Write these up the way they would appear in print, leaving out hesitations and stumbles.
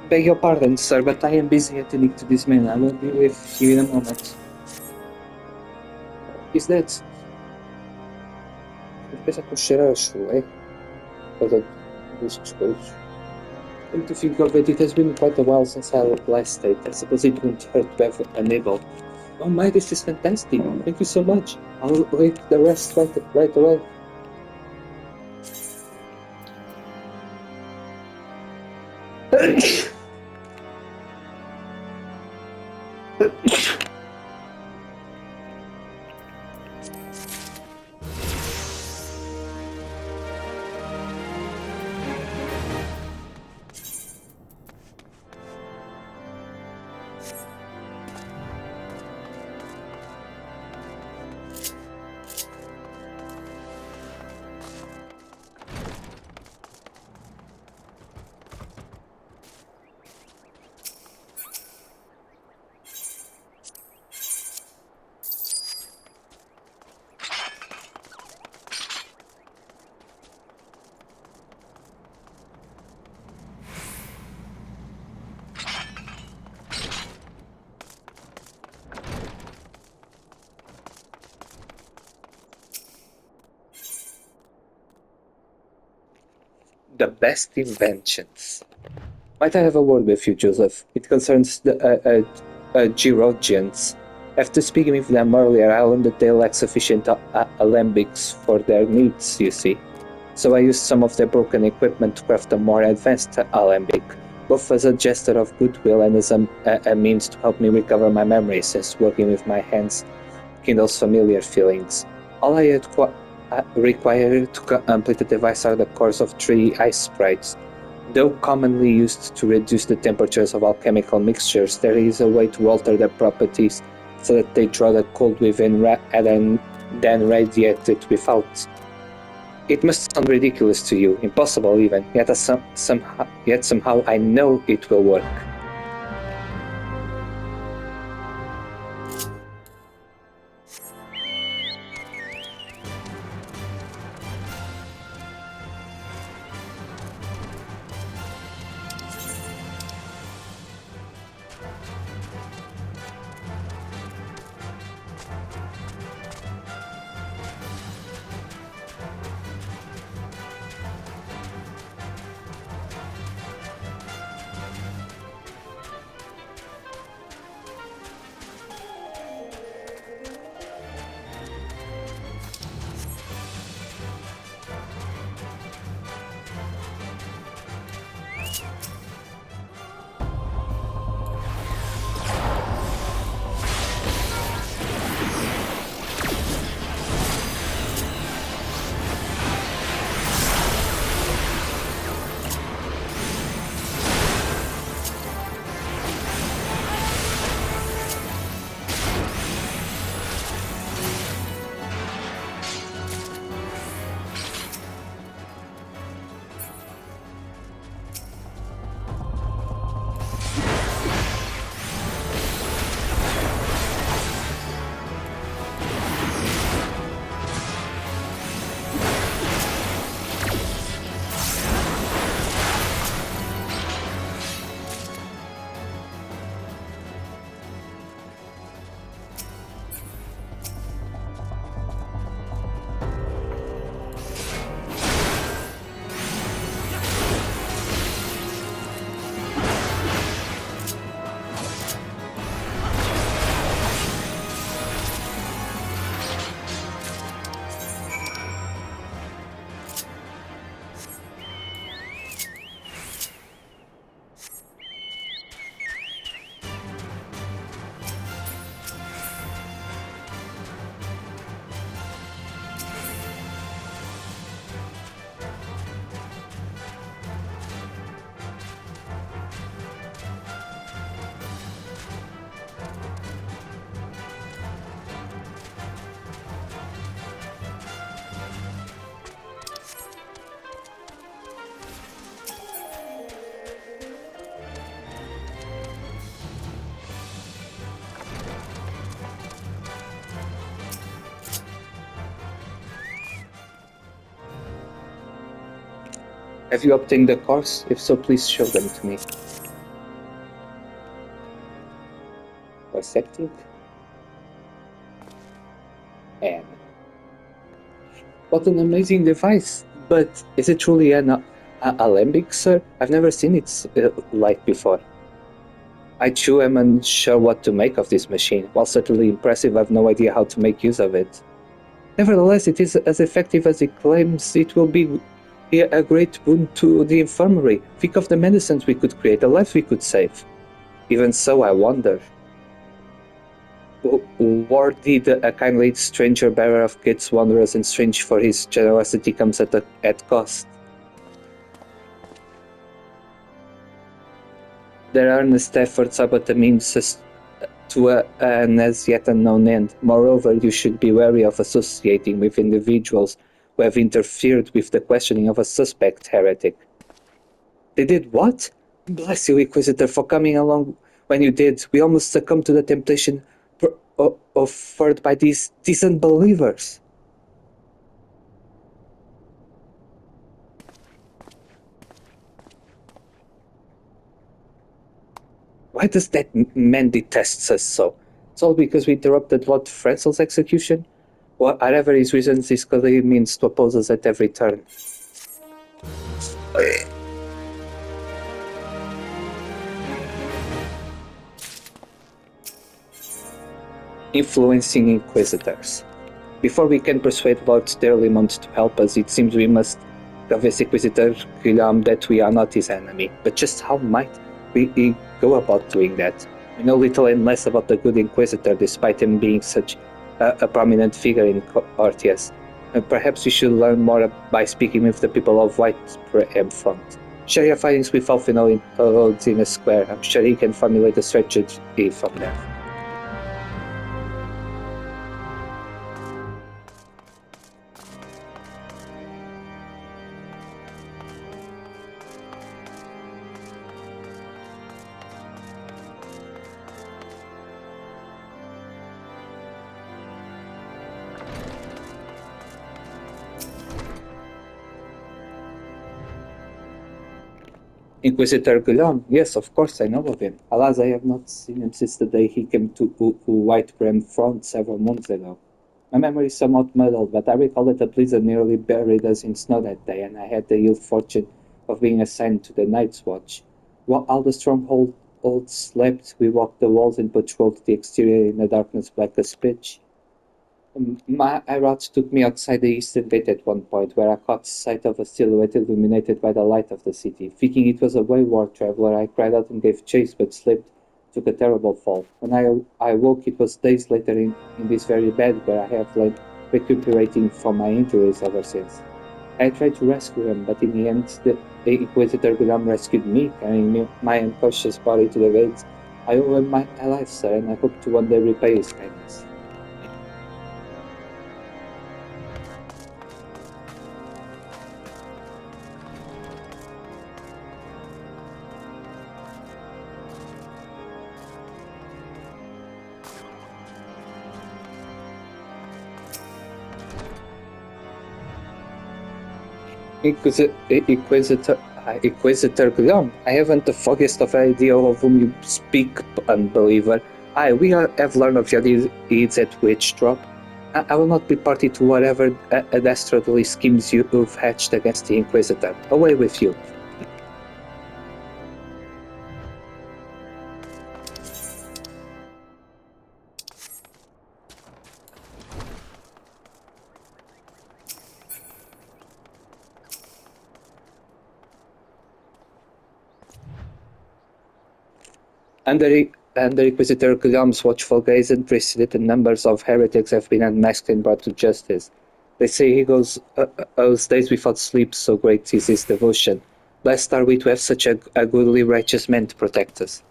Beg your pardon, sir, but I am busy attending to this man. I will be with you in a moment. Is that? Empieza a cheirar chulé. Destes coisas. Come to think of it, it has been quite a while since I last ate. I suppose it won't hurt to have a nibble. Oh my, this is fantastic. Thank you so much. I'll eat the rest right away. The best inventions. Might I have a word with you, Joseph? It concerns the Georgians. After speaking with them earlier, I learned that they lack sufficient alembics for their needs, you see. So I used some of their broken equipment to craft a more advanced alembic, both as a gesture of goodwill and as a means to help me recover my memory, since working with my hands kindles familiar feelings. All I had required to complete the device are the cores of 3 ice sprites. Though commonly used to reduce the temperatures of alchemical mixtures, there is a way to alter their properties so that they draw the cold within and then radiate it without. It must sound ridiculous to you, impossible even, yet somehow I know it will work. Have you obtained the cores? If so, please show them to me. dissecting? And what an amazing device! But is it truly an alembic, sir? I've never seen its like before. I too am unsure what to make of this machine. While certainly impressive, I've no idea how to make use of it. Nevertheless, it is as effective as it claims. It will be a great boon to the infirmary. Think of the medicines we could create, the lives we could save. Even so, I wonder, or did a kindly stranger bearer of gifts wondrous and strange for his generosity comes at cost? Their earnest efforts are but a means to an as yet unknown end. Moreover, you should be wary of associating with individuals who have interfered with the questioning of a suspect heretic. They did what? Bless you, Inquisitor, for coming along when you did. We almost succumbed to the temptation offered by these unbelievers. Why does that man detest us so? It's all because we interrupted Lord Frenzel's execution? Whatever his reasons, this clearly means to oppose us at every turn. Influencing Inquisitors. Before we can persuade Lord Sterlimont to help us, it seems we must convince Inquisitor Guillaume that we are not his enemy. But just how might we go about doing that? We know little and less about the good Inquisitor, despite him being such a prominent figure in Ortiz. Perhaps we should learn more by speaking with the people of White Front. Share your findings with Alfino in a square. I'm sure he can formulate a strategy from there. Inquisitor Guillaume, yes, of course, I know of him. Alas, I have not seen him since the day he came to White Brim Front several months ago. My memory is somewhat muddled, but I recall that the blizzard nearly buried us in snow that day, and I had the ill fortune of being assigned to the Night's Watch. While all the stronghold slept, we walked the walls and patrolled the exterior in the darkness black as pitch. My route took me outside the eastern gate at one point, where I caught sight of a silhouette illuminated by the light of the city. Thinking it was a wayward traveler, I cried out and gave chase, but slipped, took a terrible fall. When I woke, it was days later in this very bed where I have lain recuperating from my injuries ever since. I tried to rescue him, but in the end, the Inquisitor Guillaume rescued me, carrying my unconscious body to the gates. I owe him my life, sir, and I hope to one day repay his kindness. Inquisitor Guillaume, I haven't the foggiest of idea of whom you speak, unbeliever. We have learned of your deeds at Witchdrop. I will not be party to whatever dastardly schemes you've hatched against the Inquisitor. Away with you. Under Inquisitor Guillaume's watchful gaze, unprecedented numbers of heretics have been unmasked and brought to justice. They say he goes days without sleep, so great is his devotion. Blessed are we to have such a goodly righteous man to protect us.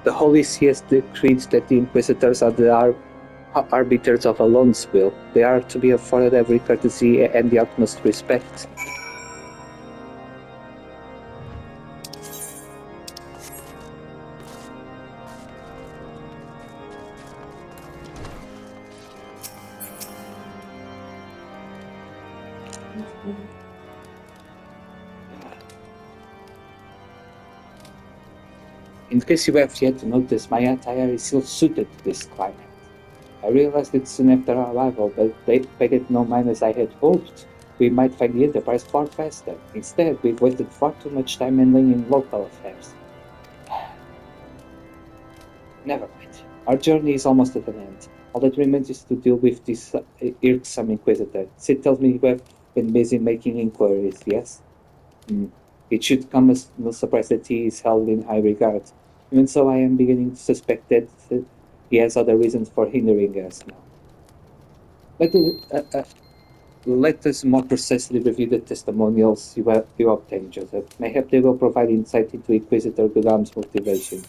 The Holy See has decreed that the Inquisitors are the arbiters of Alone's will. They are to be afforded every courtesy and the utmost respect. In case you have yet to notice, my attire is still suited to this climate. I realized it soon after our arrival, but they paid it no mind as I had hoped. We might find the Enterprise far faster. Instead, we've wasted far too much time handling in local affairs. Never mind. Our journey is almost at an end. All that remains is to deal with this irksome Inquisitor. Sid tells me you have been busy making inquiries, yes? Hmm. It should come as no surprise that he is held in high regard. Even so, I am beginning to suspect that he has other reasons for hindering us now. Let, let us more precisely review the testimonials you obtained, Joseph. Mayhap they will provide insight into Inquisitor Gulam's motivation.